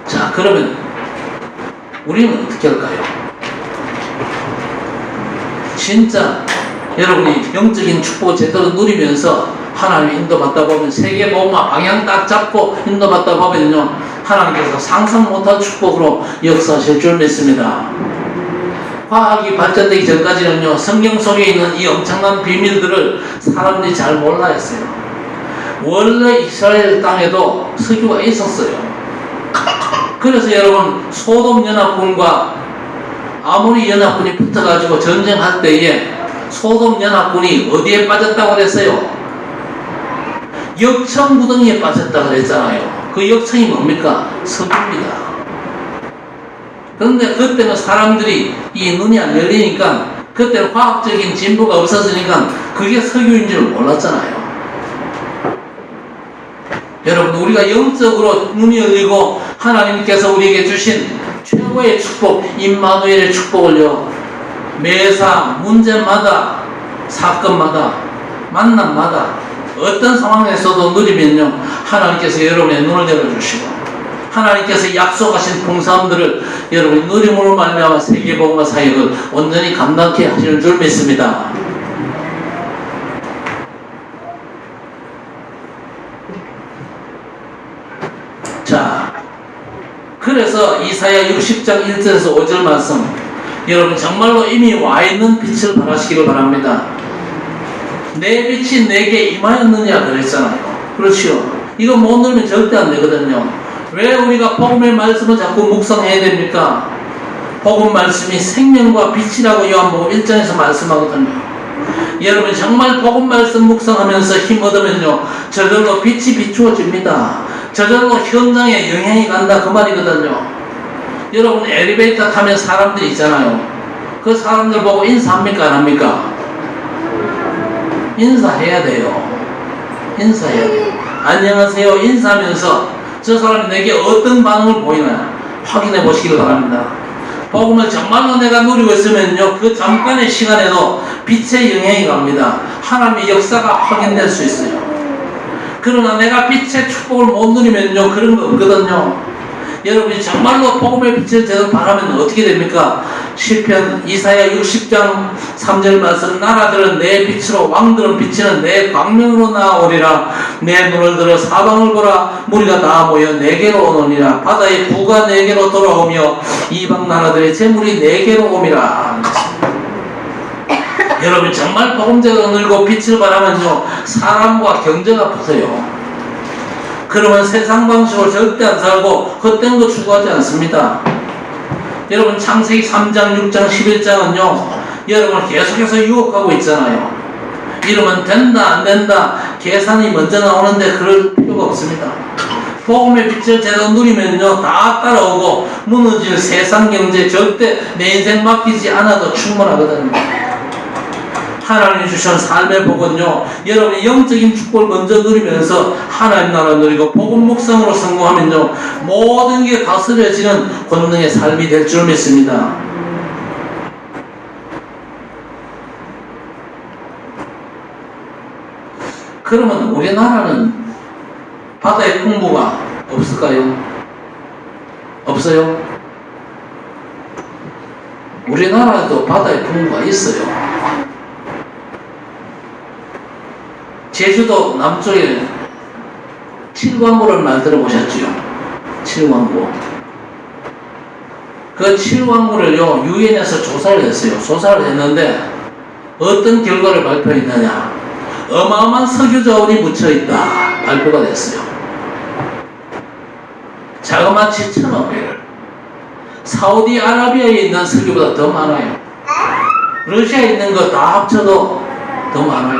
S1: 자, 그러면 우리는 어떻게 할까요? 진짜 여러분이 영적인 축복을 제대로 누리면서 하나님 인도받다 보면 세계복음화 방향 딱 잡고 인도받다 보면요 하나님께서 상상 못한 축복으로 역사하실 줄 믿습니다. 과학이 발전되기 전까지는요 성경 속에 있는 이 엄청난 비밀들을 사람들이 잘 몰라 했어요. 원래 이스라엘 땅에도 석유가 있었어요. 그래서 여러분 소돔 연합군과 아모리 연합군이 붙어가지고 전쟁할 때에 소돔 연합군이 어디에 빠졌다고 그랬어요? 역청 구덩이에 빠졌다고 그랬잖아요. 그 역청이 뭡니까? 석유입니다. 그런데 그때는 사람들이 이 눈이 안 열리니까 그때는 과학적인 진보가 없었으니까 그게 석유인 줄 몰랐잖아요. 여러분 우리가 영적으로 눈이 열리고 하나님께서 우리에게 주신 최고의 축복 임마누엘의 축복을요 매사 문제마다 사건마다 만남마다 어떤 상황에서도 누리면요 하나님께서 여러분의 눈을 열어주시고 하나님께서 약속하신 봉사함들을 여러분이 누림으로 말미암아 세계복음화 사역을 온전히 감당케 하시는 줄 믿습니다. 자, 그래서 이사야 60장 1절에서 5절 말씀 여러분 정말로 이미 와있는 빛을 발하시기를 바랍니다. 내 빛이 내게 임하였느냐 그랬잖아요. 그렇죠. 이거 못 누르면 절대 안 되거든요. 왜 우리가 복음의 말씀을 자꾸 묵상해야 됩니까? 복음 말씀이 생명과 빛이라고 요한복음 1장에서 말씀하거든요. 여러분 정말 복음 말씀 묵상하면서 힘 얻으면요 저절로 빛이 비추어집니다. 저절로 현장에 영향이 간다 그 말이거든요. 여러분 엘리베이터 타면 사람들이 있잖아요. 그 사람들 보고 인사합니까 안 합니까? 인사해야 돼요. 인사해야 돼요. 안녕하세요 인사하면서 저 사람이 내게 어떤 반응을 보이나 확인해 보시길 바랍니다. 복음을 정말로 내가 누리고 있으면요 그 잠깐의 시간에도 빛의 영향이 갑니다. 하나님의 역사가 확인될 수 있어요. 그러나 내가 빛의 축복을 못 누리면요 그런 거 없거든요. 여러분이 정말로 복음의 빛을 제대로 바라면 어떻게 됩니까? 시편 이사야 60장 3절 말씀 나라들은 내 빛으로 왕들은 비치는 내 광명으로 나아오리라. 내 눈을 들어 사방을 보라. 무리가 다 모여 내게로 오느니라. 바다의 부가 내게로 돌아오며 이방 나라들의 재물이 내게로 오미라. 여러분 정말 복음제가 늘고 빛을 바라면요 사람과 경제가 붙어요. 그러면 세상 방식으로 절대 안 살고 헛된 거 추구하지 않습니다. 여러분 창세기 3장 6장 11장은요 여러분 계속해서 유혹하고 있잖아요. 이러면 된다 안 된다 계산이 먼저 나오는데 그럴 필요가 없습니다. 복음의 빛을 제대로 누리면요 다 따라오고 무너질 세상 경제 절대 내 인생 맡기지 않아도 충분하거든요. 하나님이 주신 삶의 복은요 여러분이 영적인 축복을 먼저 누리면서 하나님 나라 누리고 복음 묵상으로 성공하면요 모든 게 다스려지는 권능의 삶이 될 줄 믿습니다. 그러면 우리나라는 바다의 풍부가 없을까요? 없어요? 우리나라도 바다의 풍부가 있어요. 제주도 남쪽에 칠광구를 말 들어보셨지요? 칠광구. 그 칠광구를요 유엔에서 조사를 했어요. 조사를 했는데 어떤 결과를 발표했느냐? 어마어마한 석유 자원이 묻혀있다 발표가 됐어요. 자그마치 1,000억 배를. 사우디아라비아에 있는 석유보다 더 많아요. 러시아에 있는 거 다 합쳐도 더 많아요.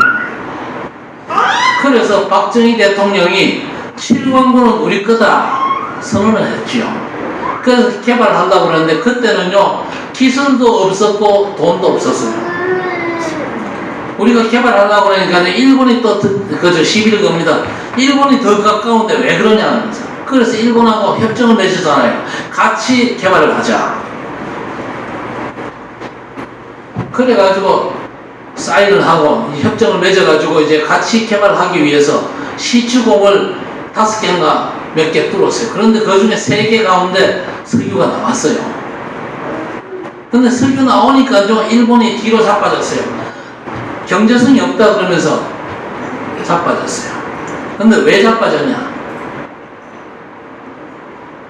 S1: 그래서 박정희 대통령이 칠광구는 우리 거다 선언을 했지요. 그래서 개발한다고 그러는데 그때는요 기술도 없었고 돈도 없었어요. 우리가 개발하려고 그러니까 일본이 또 그저 시비를 겁니다. 일본이 더 가까운데 왜 그러냐는 거죠. 그래서 일본하고 협정을 맺었잖아요. 같이 개발을 하자. 그래가지고 사인을 하고 협정을 맺어가지고 이제 같이 개발하기 위해서 시추공을 5개인가 몇 개 뚫었어요. 그런데 그 중에 3개 가운데 석유가 나왔어요. 근데 석유 나오니까 좀 일본이 뒤로 자빠졌어요. 경제성이 없다 그러면서 자빠졌어요. 근데 왜 자빠졌냐?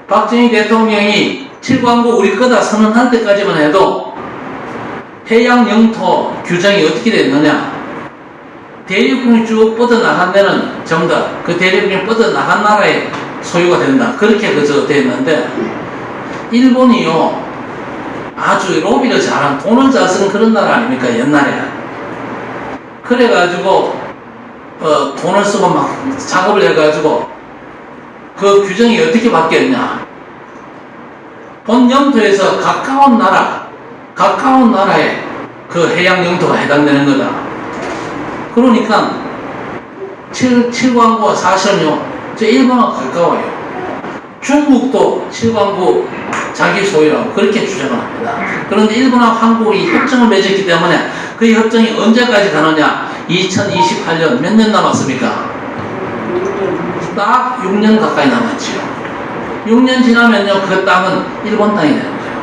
S1: 박정희 대통령이 7광구 우리 거다 선언할 때까지만 해도 해양 영토 규정이 어떻게 됐느냐? 대륙경이 쭉 뻗어나간 데는 전부 다 그 대륙경이 뻗어나간 나라의 소유가 된다. 그렇게 그저 됐는데, 일본이요, 아주 로비를 잘한, 돈을 잘 쓰는 그런 나라 아닙니까, 옛날에. 그래가지고, 돈을 쓰고 막 작업을 해가지고, 그 규정이 어떻게 바뀌었냐. 본 영토에서 가까운 나라에 그 해양 영토가 해당되는 거다. 그러니까, 7광구가 사실은요, 저 일본하고 가까워요. 중국도 7광구 자기 소유라고 그렇게 주장을 합니다. 그런데 일본하고 한국이 협정을 맺었기 때문에 그 협정이 언제까지 가느냐? 2028년 몇 년 남았습니까? 딱 6년 가까이 남았지요. 6년 지나면요, 그 땅은 일본 땅이 되는 거예요.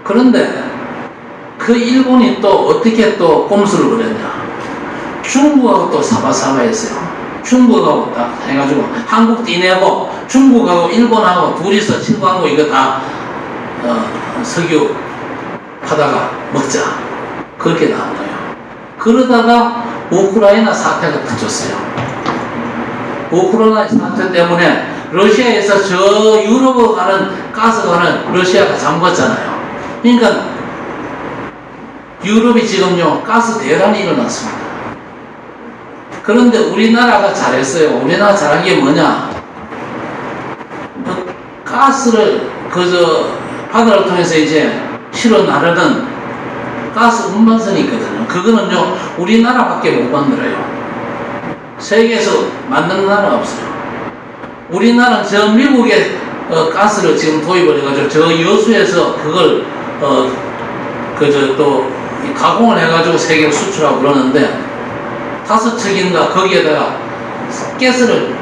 S1: 그런데 그 일본이 또 어떻게 또 꼼수를 부렸냐? 중국하고 또 사바사바했어요. 중국하고 딱 해가지고 한국 띠내고 중국하고 일본하고 둘이서 7광구 이거 다 석유 하다가 먹자. 그렇게 나온 거예요. 그러다가 우크라이나 사태가 터졌어요. 우크라이나 사태 때문에 러시아에서 저 유럽으로 가는 가스관을 러시아가 잠궜잖아요. 그러니까 유럽이 지금요 가스 대란이 일어났습니다. 그런데 우리나라가 잘했어요. 우리나라 잘한 게 뭐냐? 그 가스를 그저 바다를 통해서 이제 실어 나르는 가스 운반선이 있거든요. 그거는요 우리나라밖에 못 만들어요. 세계에서 만드는 나라가 없어요. 우리나라는 저 미국에 가스를 지금 도입을 해가지고 저 여수에서 그걸 그저 또 가공을 해가지고 세계로 수출하고 그러는데 5척인가 거기에다가 가스를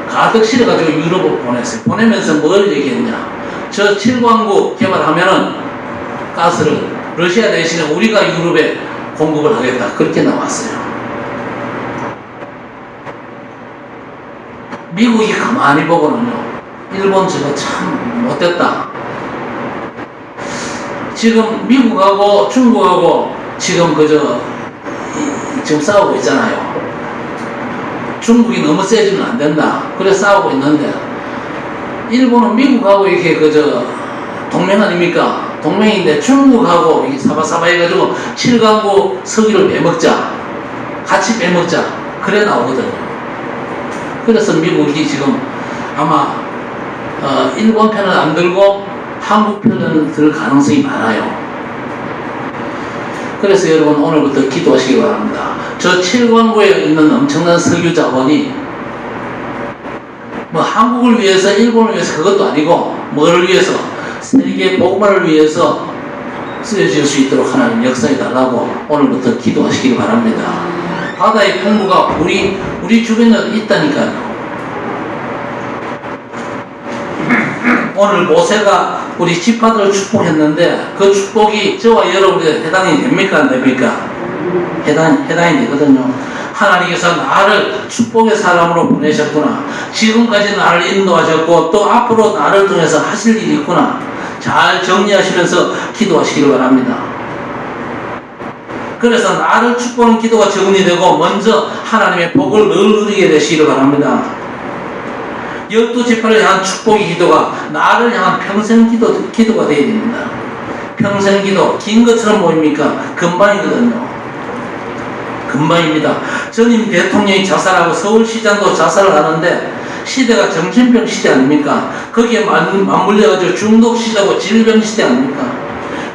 S1: 가득 실어가지고 유럽으로 보냈어요. 보내면서 뭘 얘기했냐? 저 7광구 개발하면은 가스를 러시아 대신에 우리가 유럽에 공급을 하겠다. 그렇게 나왔어요. 미국이 가만히 보고는요, 일본 저거 참 못됐다. 지금 미국하고 중국하고 지금 지금 싸우고 있잖아요. 중국이 너무 세지면 안 된다. 그래 싸우고 있는데, 일본은 미국하고 이렇게 동맹 아닙니까? 동맹인데 중국하고 이렇게 사바사바 해가지고 7광구 석유를 빼먹자. 같이 빼먹자. 그래 나오거든요. 그래서 미국이 지금 아마 일본 편은 안 들고 한국 편은 들 가능성이 많아요. 그래서 여러분 오늘부터 기도하시기 바랍니다. 저 7광구에 있는 엄청난 석유 자원이 뭐 한국을 위해서 일본을 위해서 그것도 아니고 뭐를 위해서 세계 복음을 위해서 쓰여질 수 있도록 하나님 역사해 달라고 오늘부터 기도하시기 바랍니다. 바다의 풍부가 우리 주변에 있다니까요. 오늘 모세가 우리 지파들을 축복했는데 그 축복이 저와 여러분에게 해당이 됩니까? 안 됩니까? 해당이 되거든요. 하나님께서 나를 축복의 사람으로 보내셨구나. 지금까지 나를 인도하셨고 또 앞으로 나를 통해서 하실 일이 있구나. 잘 정리하시면서 기도하시기를 바랍니다. 그래서 나를 축복하는 기도가 정리되고 먼저 하나님의 복을 늘 누리게 되시기를 바랍니다. 12지파를 향한 축복의 기도가 나를 향한 평생 기도가 되어야 됩니다. 평생 기도, 긴 것처럼 보입니까? 금방이거든요. 금방입니다. 전임 대통령이 자살하고 서울시장도 자살을 하는데 시대가 정신병 시대 아닙니까? 거기에 맞물려가지고 중독 시대고 질병 시대 아닙니까?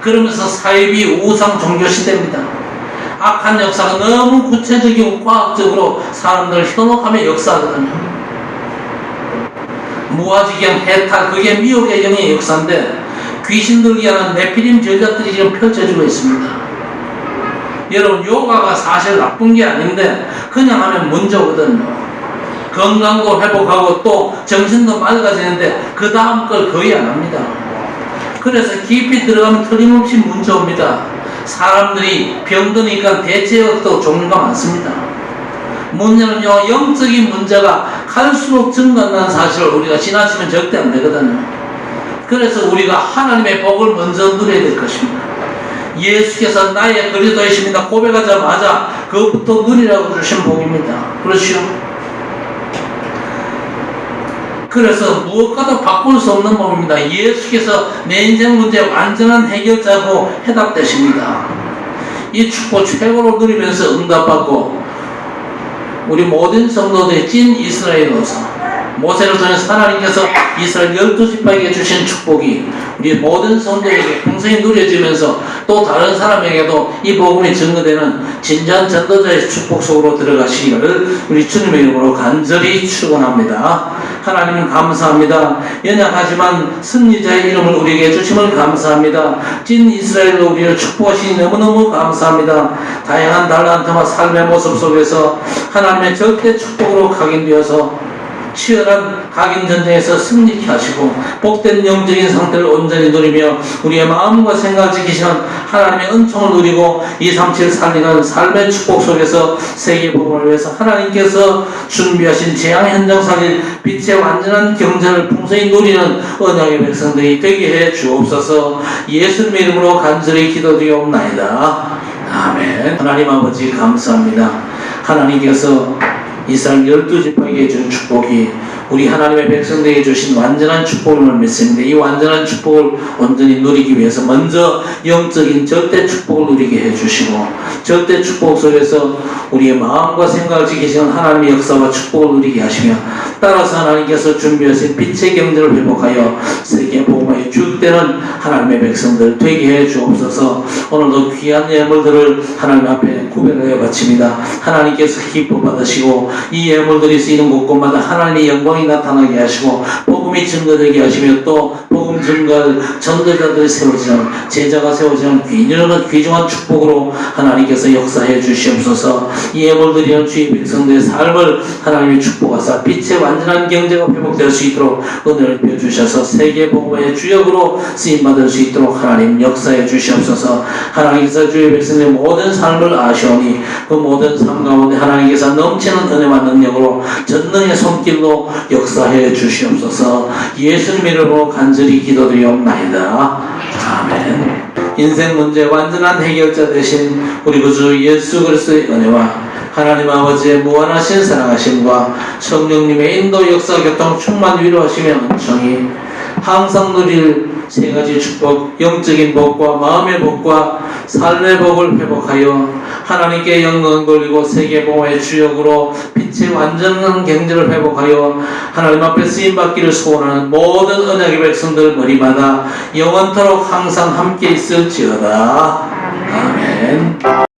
S1: 그러면서 사이비 우상 종교 시대입니다. 악한 역사가 너무 구체적이고 과학적으로 사람들을 현혹하며 역사하거든요. 무아지경 해탈, 그게 미혹의 영의 역사인데 귀신 들게 하는 네피림 전략들이 지금 펼쳐지고 있습니다. 여러분 요가가 사실 나쁜 게 아닌데 그냥 하면 문제거든요. 건강도 회복하고 또 정신도 맑아지는데 그 다음 걸 거의 안 합니다. 그래서 깊이 들어가면 틀림없이 문제 옵니다. 사람들이 병드니까 대체약도 종류가 많습니다. 문제는요, 영적인 문제가 갈수록 증가한다는 사실을 우리가 지나치면 절대 안 되거든요. 그래서 우리가 하나님의 복을 먼저 누려야 될 것입니다. 예수께서 나의 그리스도이십니다 고백하자마자 그것부터 누리라고 주신 복입니다. 그렇죠? 그래서 무엇과도 바꿀 수 없는 법입니다. 예수께서 내 인생 문제의 완전한 해결자고 해답되십니다. 이 축복 최고로 누리면서 응답받고 우리 모든 성도들의 찐 이스라엘로서 모세를 통해서 하나님께서 이스라엘 12지파에게 주신 축복이 우리 모든 성도에게 평생이 누려지면서 또 다른 사람에게도 이 복음이 증거되는 진정한 전도자의 축복 속으로 들어가시기를 우리 주님의 이름으로 간절히 축원합니다. 하나님 감사합니다. 연약하지만 승리자의 이름을 우리에게 주심을 감사합니다. 찐 이스라엘로 우리를 축복하시니 너무너무 감사합니다. 다양한 달란트와 삶의 모습 속에서 하나님의 절대 축복으로 각인되어서 치열한 각인 전쟁에서 승리케 하시고 복된 영적인 상태를 온전히 누리며 우리의 마음과 생각을 지키시는 하나님의 은총을 누리고 237 살리는 삶의 축복 속에서 세계 복음을 위해서 하나님께서 준비하신 재앙 현장 살릴 빛의 완전한 경전을 풍성히 누리는 언약의 백성들이 되게 해 주옵소서. 예수님의 이름으로 간절히 기도드리옵나이다. 아멘. 하나님 아버지 감사합니다. 하나님께서 이스라엘 12지파에게 준 축복이 우리 하나님의 백성들에게 주신 완전한 축복을 믿습니다. 이 완전한 축복을 온전히 누리기 위해서 먼저 영적인 절대 축복을 누리게 해주시고 절대 축복 속에서 우리의 마음과 생각을 지키시는 하나님의 역사와 축복을 누리게 하시며 따라서 하나님께서 준비하신 빛의 경제를 회복하여 세계 복음의 주역되는 하나님의 백성들 되게 해 주옵소서. 오늘도 귀한 예물들을 하나님 앞에 구별하여 바칩니다. 하나님께서 기뻐 받으시고 이 예물들이 쓰이는 곳곳마다 하나님의 영광이 나타나게 하시고 복음이 증거되게 하시며 또 복음 증거할 전도자들이 세워지는 제자가 세워지는 귀중한 축복으로 하나님께서 역사해 주시옵소서. 이 예물들이는 주의 백성들의 삶을 하나님이 축복하사 빛의 완전한 경제가 회복될 수 있도록 은혜를 펴주셔서 세계 복음의 주역으로 쓰임받을 수 있도록 하나님 역사해 주시옵소서. 하나님께서 주의 백성들의 모든 삶을 아시오니 그 모든 삶 가운데 하나님께서 넘치는 은혜와 능력으로 전능의 손길로 역사해 주시옵소서. 예수님 이름으로 간절히 기도드리옵나이다. 아멘. 인생 문제 완전한 해결자 되신 우리 구주 예수 그리스도의 은혜와 하나님 아버지의 무한하신 사랑하심과 성령님의 인도 역사 교통 충만 위로하시며 은총이 항상 누릴 세 가지 축복, 영적인 복과 마음의 복과 삶의 복을 회복하여 하나님께 영광을 돌리고 세계 복음의 주역으로 빛의 완전한 경제를 회복하여 하나님 앞에 쓰임받기를 소원하는 모든 언약의 백성들 머리마다 영원토록 항상 함께 있을지어다. 아멘.